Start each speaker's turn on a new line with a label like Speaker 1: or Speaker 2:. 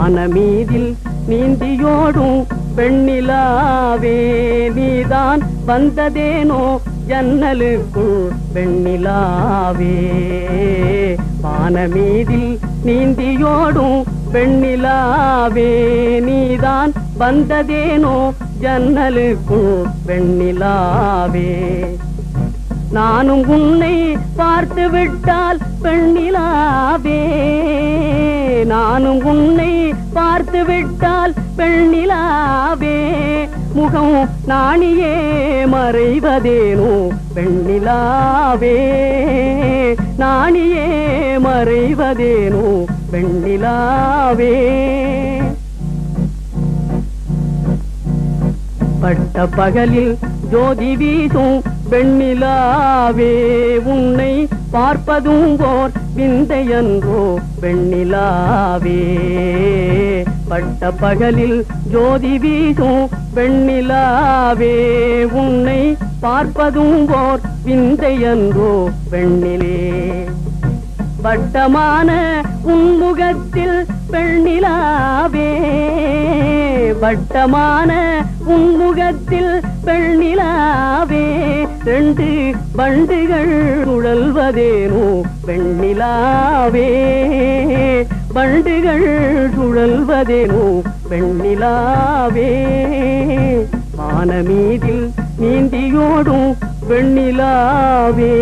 Speaker 1: வானமீதில் நீந்தியோடும் பெண்ணிலாவே நீதான் வந்ததேனோ ஜன்னலுக்குள் வெண்ணிலாவே வானமீதில் நீந்தியோடும் பெண்ணிலாவே நீதான் வந்ததேனோ ஜன்னலுக்குள் வெண்ணிலாவே நானும் உன்னை பார்த்து விட்டால் பெண்ணிலாவே நானும் உன்னை பார்த்து விட்டால் பெண்ணிலாவே முகம் நாணியே மறைவதேனோ பெண்ணிலாவே நாணியே மறைவதேனோ பெண்ணிலாவே பட்ட பகலில் ஜோதி வீசும் வெண்ணிலாவே உன்னை பார்ப்பதும் ஓர் விந்தையன்றோ வெண்ணிலாவே பட்ட பகலில் ஜோதி வீசும் வெண்ணிலாவே உன்னை பார்ப்பதும் ஓர் விந்தையன்றோ வெண்ணிலே வட்டமான உன்முகத்தில் பெண்ணிலாவே வட்டமான உன்முகத்தில் பெண்ணிலாவே ரெண்டு வண்டுகள் சுழல்வதேனோ பெண்ணிலாவே வண்டுகள் சுழல்வதேனோ பெண்ணிலாவே வானமீதில் நீந்தியோடும் வெண்ணிலாவே